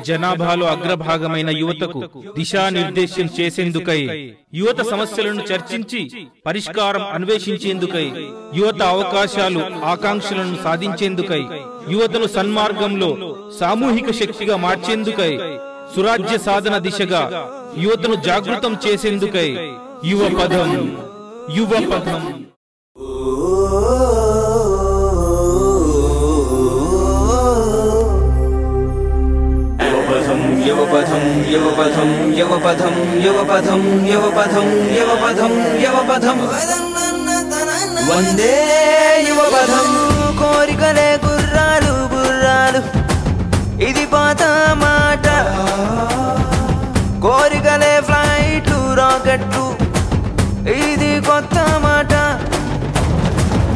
జనాభాలో అగ్రభాగమైన యువతకు దిశానిర్దేశం చేసేందుకై, యువత సమస్యలను చర్చించి పరిష్కారం అన్వేషించేందుకై, యువత అవకాశాలు ఆకాంక్షలను సాధించేందుకై, యువతను సన్మార్గంలో సామూహిక శక్తిగా మార్చేందుకై, సురాజ్య సాధన దిశగా యువతను జాగృతం చేసేందుకై యువపథం యువపథం యువపథం యువపథం యువపథం యువపథం యువపథం యువపథం యువపథం వందే యువపథం. కోరికలే గుర్రాలు గుర్రాలు, ఇది పాత మాట. కోరికలే ఫ్లైట్లు రాకెట్లు, ఇది కొత్త మాట.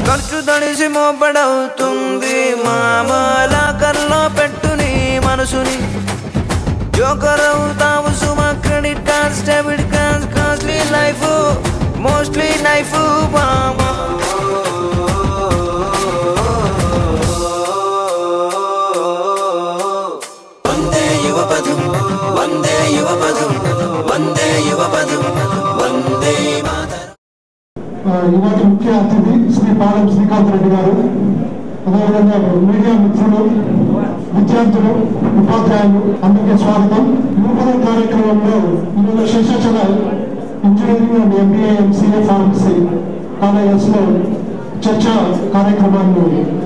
ఖర్చు తడిసి మోపడవుతుంది మామలా, కర్లో పెట్టు నీ మనసుని. జోకర్ అవుతావు సుమా, credit cards debit cards, costly life mostly knife బామా. వందే యువపథం వందే యువపథం వందే యువపథం వందే మాతరం. ఇవాటి ముఖ్య అతిథి శ్రీ పాలెం శ్రీకాంత్ రెడ్డి గారు, అదేవిధంగా మీడియా మిత్రులు, విద్యార్థులు, ఉపాధ్యాయులు అందరికీ స్వాగతం. యువపథం కార్యక్రమంలో ఈరోజు Seshachala engineering and MBA MCA pharmacy కాలేజెస్లో చర్చా కార్యక్రమాన్ని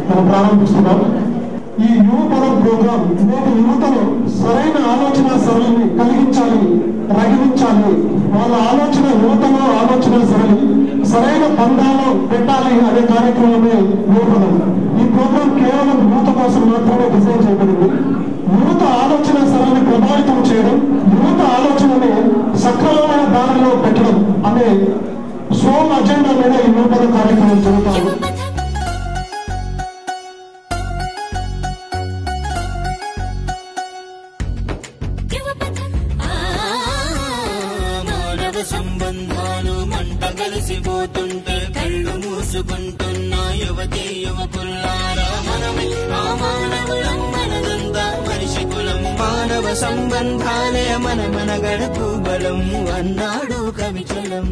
మనం ప్రారంభిస్తున్నాం. ఈ యువపథం ప్రోగ్రాం యువతలో సరైన ఆలోచన సరళిని కలిగించాలి, రగిలించాలి. వాళ్ళ ఆలోచన యువతలో ఆలోచన సరళి సరైన పందాలో పెట్టాలి అనే కార్యక్రమమే యువపథం. ఈ ప్రోగ్రాం కేవలం యువత కోసం మాత్రమే డిజైన్ చేయబడింది. యువత ఆలోచన సరళిని ప్రభావితం చేయడం, యువత ఆలోచనని సక్రమమైన దారిలో పెట్టడం అనే సోల్ అజెండా మీద ఈ యువపథం కార్యక్రమం జరుగుతారు. సంబంధాలు మంట కలిసిపోతుంటే కళ్ళు మూసుకుంటున్న యువతి యువకుల్లారా, మనమే ఆ మానవులం, మనదంతా మనిషి కులం. మానవ సంబంధాలే మన గడపు బలం అన్నాడు కవిచలం.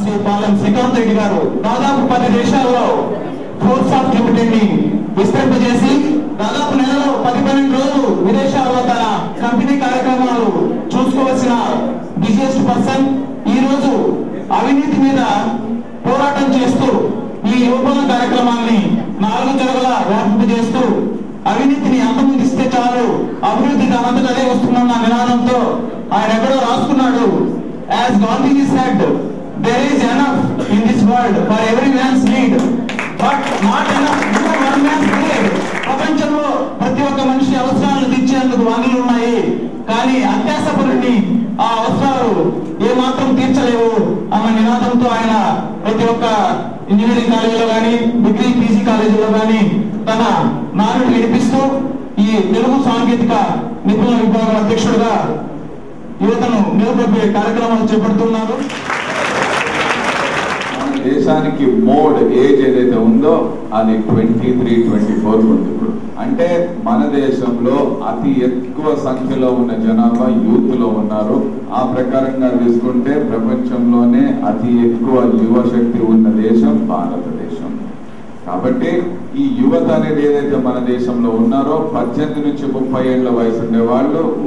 శ్రీ పాలెం శ్రీకాంత్ రెడ్డి గారు దాదాపు 10 దేశాల్లో ఫోర్సాఫ్ట్ లిమిటెడ్ ని విస్తరింపజేసి దాదాపు నెలలో 10-12 రోజులు విదేశాల్లో తన కంపెనీ కార్యక్రమాలు చూసుకోవాల్సిన బిజియెస్ట్ పర్సన్. ఈ రోజు అవినీతి మీద పోరాటం చేస్తూ ఈ యువపథం కార్యక్రమాన్ని 4 జరగల వ్యాపింపజేస్తూ అవినీతిని అంతమొందిస్తే చాలు, అభివృద్ధి అనంతటదే వస్తుందన్న నినాదంతో ఆయన ఎక్కడో రాసుకున్నాడు. As Gandhiji said, there is enough in this world for every man's need, but not enough for one man's need. ప్రపంచంలో ప్రతి ఒక్క మనిషి అవసరాలను తీర్చేందుకు వనరులు ఉన్నాయి, కానీ అత్యాసపరుని ఆ అవసరాలు ఏమాత్రం తీర్చలేవు అన్న నినాదంతో ఆయన ప్రతి ఒక్క ఇంజనీరింగ్ కాలేజీలో కానీ, డిగ్రీ PG కాలేజీలో కానీ తన నానుడు వినిపిస్తూ ఈ తెలుగు సాంకేతిక నిపుణుల విభాగం అధ్యక్షుడుగా యువతను నిలబెట్టే కార్యక్రమాలు చేపడుతున్నారు. దేశానికి మోడ్ ఏజ్ ఏదైతే ఉందో అది 23-24 ఉంది ఇప్పుడు. అంటే మన దేశంలో అతి ఎక్కువ సంఖ్యలో ఉన్న జనాభా యూత్ లో ఉన్నారు. ఆ ప్రకారంగా తీసుకుంటే ప్రపంచంలోనే అతి ఎక్కువ యువశక్తి ఉన్న దేశం భారతదేశం. కాబట్టి ఈ యువత అనేది ఏదైతే మన దేశంలో ఉన్నారో 18 నుంచి 30 ఏళ్ల వయసు ఉండే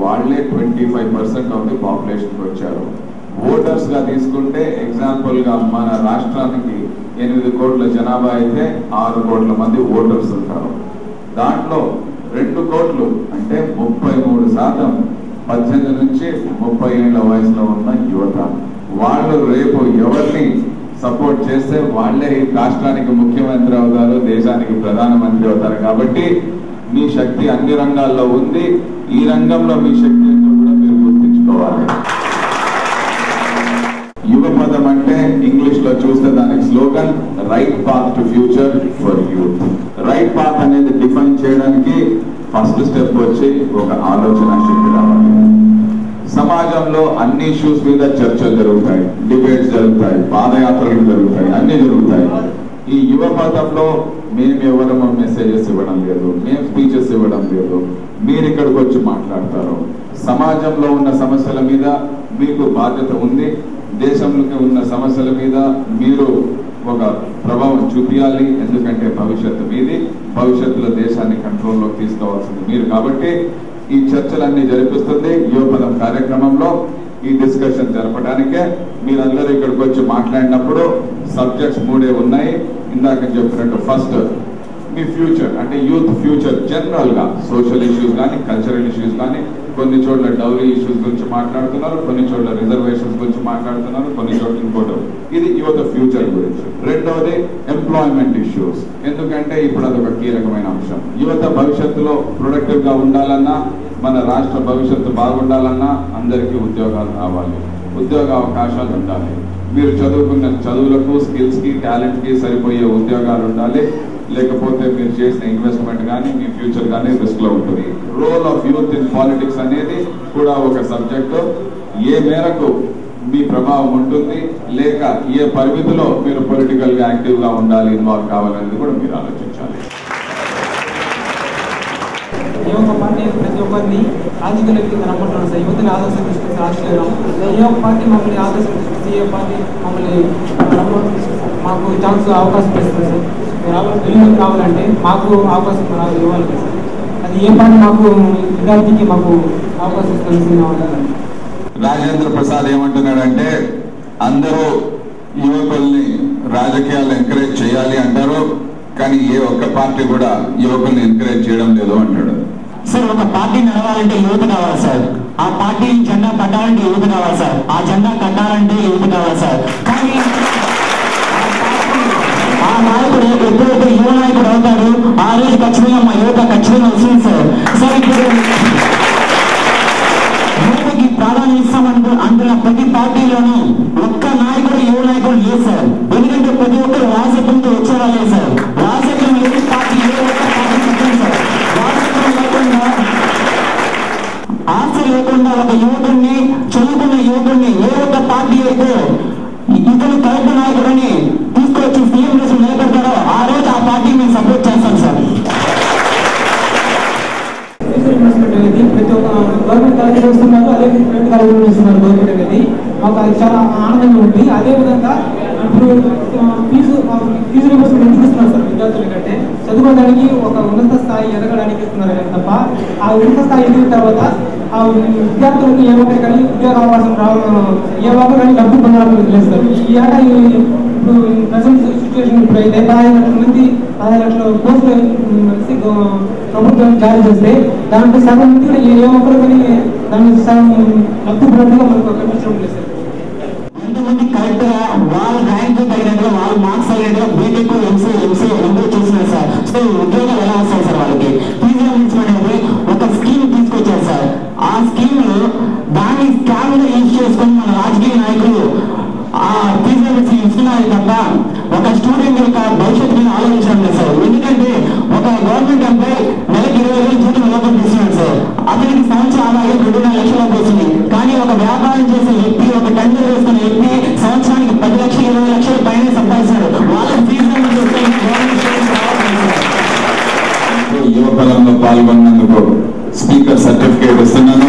వాళ్ళే 25% ఆఫ్ ది పాపులేషన్కి వచ్చారు. ఓటర్స్ గా తీసుకుంటే ఎగ్జాంపుల్ గా మన రాష్ట్రానికి 8 కోట్ల జనాభా అయితే 6 కోట్ల మంది ఓటర్స్ ఉంటారు. దాంట్లో 2 కోట్లు అంటే 33% 18 నుంచి 30 ఏళ్ల వయసులో ఉన్న యువత. వాళ్ళు రేపు ఎవరిని సపోర్ట్ చేస్తే వాళ్ళే ఈ రాష్ట్రానికి ముఖ్యమంత్రి అవుతారు, దేశానికి ప్రధానమంత్రి అవుతారు. కాబట్టి మీ శక్తి అన్ని రంగాల్లో ఉంది. ఈ రంగంలో మీ శక్తి కూడా మీరు గుర్తించుకోవాలి. యువపథం అంటే ఇంగ్లీష్ లో చూస్తే దానికి slogan right path to future for youth. Right path అనేది డిఫైన్ చేయడానికి ఫస్ట్ స్టెప్ వచ్చి ఒక ఆలోచన శక్తి రావాలి. సమాజంలో అన్ని ఇష్యూస్ మీద చర్చలు జరుగుతాయి, డిబేట్స్ జరుగుతాయి, పాదయాత్రలు జరుగుతాయి, అన్ని జరుగుతాయి. ఈ యువపథం చెప్పటంలో మేము ఎవరమో మెసేజెస్ ఇవ్వడం లేదు, మేము స్పీచెస్ ఇవ్వడం లేదు. మీరు ఇక్కడికి వచ్చి మాట్లాడతారు. సమాజంలో ఉన్న సమస్యల మీద మీకు బాధ్యత ఉంది. దేశంలోకి ఉన్న సమస్యల మీద మీరు ఒక ప్రభావం చూపించాలి. ఎందుకంటే భవిష్యత్తు మీది. భవిష్యత్తులో దేశాన్ని కంట్రోల్లోకి తీసుకోవాల్సింది మీరు. కాబట్టి ఈ చర్చలన్నీ జరిపిస్తుంది యువపదం కార్యక్రమంలో. ఈ డిస్కషన్ జరపడానికే మీరందరూ ఇక్కడికి వచ్చి మాట్లాడినప్పుడు సబ్జెక్ట్స్ 3 ఉన్నాయి. ఇందాక చెప్పినట్టు ఫస్ట్ మీ ఫ్యూచర్, అంటే యూత్ ఫ్యూచర్ జనరల్ గా సోషల్ ఇష్యూస్ కానీ, కల్చరల్ ఇష్యూస్ కానీ, కొన్ని చోట్ల డౌరీ ఇష్యూస్ గురించి మాట్లాడుతున్నారు, కొన్ని చోట్ల రిజర్వేషన్స్ గురించి మాట్లాడుతున్నారు, కొన్ని చోట్ల ఇంకోటి. ఇది యువత ఫ్యూచర్ గురించి. రెండవది ఎంప్లాయ్మెంట్ ఇష్యూస్. ఎందుకంటే ఇప్పుడు అదొక కీలకమైన అంశం. యువత భవిష్యత్తులో ప్రొడక్టివ్ గా ఉండాలన్నా, మన రాష్ట్ర భవిష్యత్తు బాగుండాలన్నా అందరికీ ఉద్యోగాలు రావాలి, ఉద్యోగ అవకాశాలు ఉండాలి. మీరు చదువుకున్న చదువులకు, స్కిల్స్ కి, టాలెంట్ కి సరిపోయే ఉద్యోగాలు ఉండాలి. లేకపోతే మీరు చేసిన ఇన్వెస్ట్మెంట్ కానీ, మీ ఫ్యూచర్ కానీ రిస్క్ లో ఉంటుంది. Role of youth in politics అనేది కూడా ఒక సబ్జెక్టు. ఏ మేరకు మీ ప్రభావం ఉంటుంది, లేక ఏ పరిమితిలో మీరు పొలిటికల్ గా యాక్టివ్ గా ఉండాలి, ఇన్వాల్వ్ కావాలనేది కూడా మీరు ఆలోచించాలి. యువక పార్టీ ప్రతి ఒక్కరిని రాజకీయాలకి రమ్మంటున్నాను సార్. యువతని ఆదర్శం తీసుకొచ్చి రాజకీయం యువక పార్టీ మమ్మల్ని ఆదర్శం తీసుకొచ్చి ఏ పార్టీ మమ్మల్ని మాకు ఛాన్స్ అవకాశం ఇస్తుంది సార్. మీరు కావాలంటే మాకు అవకాశం ఇవ్వాలి సార్. అది ఏ పార్టీ మాకు విద్యార్థికి మాకు అవకాశం ఇస్తుంది. రాజేంద్ర ప్రసాద్ ఏమంటున్నాడంటే అందరూ యువకుల్ని రాజకీయాలు ఎంకరేజ్ చేయాలి అంటారు, కానీ ఏ ఒక్క పార్టీ కూడా యువకుల్ని ఎంకరేజ్ చేయడం లేదు అంటాడు. సార్ ఒక పార్టీ నడవాలంటే యువత కావాలి సార్. ఆ పార్టీ జెండా కట్టాలంటే యువత కావాలి సార్. ఆ జెండా కట్టాలంటే యువత కావాలి సార్. కానీ ఆ నాయకుడు ఎప్పుడైతే యువ నాయకుడు అవుతాడు ఆ రోజు ఖచ్చితంగా మా యువత ఖచ్చితంగా వస్తుంది సార్. సార్ ఇప్పుడు యువతకి ప్రాధాన్యత ఇస్తామంటూ అంటున్న ప్రతి పార్టీలోనూ ఒక్క నాయకుడు యువ నాయకుడు లేదు సార్. ఎందుకంటే ప్రతి ఒక్కరు రాజకీయంతో వచ్చేవాళ్ళే సార్. రాజకీయం లేని పార్టీ ఏ ఒక్క పార్టీ చెప్పండి సార్. రాజకీయం లేకుండా, ఆశ లేకుండా ఒక యువకుడిని, చదువుకున్న యువకుడిని ఏ ఒక్క పార్టీ అయితే ఇతను కరెక్ట్ నాయకుడిని తీసుకొచ్చి సీఎం చేసి నిలబెడతారో ఆ రోజు ఆ పార్టీ మేము సపోర్ట్ చేస్తాం సార్. ఇన్వెస్ట్మెంట్ అనేది ప్రతి ఒక్క గవర్నమెంట్ కాలేజీ చేస్తున్నారు, అదే ప్రైవేట్ కాలేజీ చేస్తున్నారు. గవర్నమెంట్ అనేది మాకు అది చాలా ఆనందంగా ఉంది. అదేవిధంగా ఇప్పుడు ఫీజు రియంబర్స్మెంట్ ఎందుకు ఇస్తున్నారు సార్? విద్యార్థుల కంటే చదువుకోవడానికి ఒక ఉన్నత స్థాయి ఎదగడానికి ఇస్తున్నారు కానీ తప్ప ఆ ఉన్నత స్థాయి ఎదిగిన తర్వాత ఆ విద్యార్థులకు ఏ ఒక్కటి కానీ ఉద్యోగ అవకాశం రావడం, ఏ ఒక్కరు కానీ డబ్బు పొందడం లేదు సార్. ఈ ఏటా ఇప్పుడు ప్రజెంట్ సిచ్యువేషన్ ఇప్పుడు 15 లక్షల మంది 15 లక్షల పోస్టులు ప్రభుత్వం జారీ చేస్తే దాంట్లో సగం మంది కూడా ఏ ఒక్కరు కానీ దాన్ని సగం డబ్బు పొందడం మనకు కనిపించడం లేదు సార్. ఎంతమంది కరెక్ట్ గా వాళ్ళ ర్యాంక్ తగినట్టుగా వాళ్ళ మార్క్స్ తగినట్టుగా బీటెక్ ఎంసీ ఎంబీ చేస్తున్నారు సార్. సో ఉద్యోగాలు ఎలా వస్తాయి సార్ వాళ్ళకి? ఫీజు రియంబర్స్మెంట్ అనేది ఒక స్కీమ్ తీసుకొచ్చారు సార్. ఆ స్కీమ్ లో దాన్ని స్కామ్ గా యూజ్ చేసుకొని మన రాజకీయ నాయకులు ఆ ఫీజు రియంబర్స్మెంట్ ఇస్తున్నారు తప్ప ఒక స్టూడెంట్ యొక్క భవిష్యత్తు మీద ఆలోచించడం లేదు సార్. ఎందుకంటే ఒక గవర్నమెంట్ ఎంప్లాయ్ నెలకి 20,000 జీతం ఇవ్వకుండా ఇస్తున్నాడు సార్. అతనికి సంవత్సరం ఆదాయం 2.5 లక్షలకు వస్తుంది. కానీ ఒక వ్యాపారం చేసే వ్యక్తి, ఒక టెండర్ వేసుకునే వ్యక్తి సంవత్సరానికి 10 లక్షలు 20 లక్షల పైన సంపాదిస్తాడు. వాళ్ళకి ఫీజు యువపదంలో పాల్గొన్నందుకు స్పీకర్ సర్టిఫికేట్ ఇస్తున్నాను.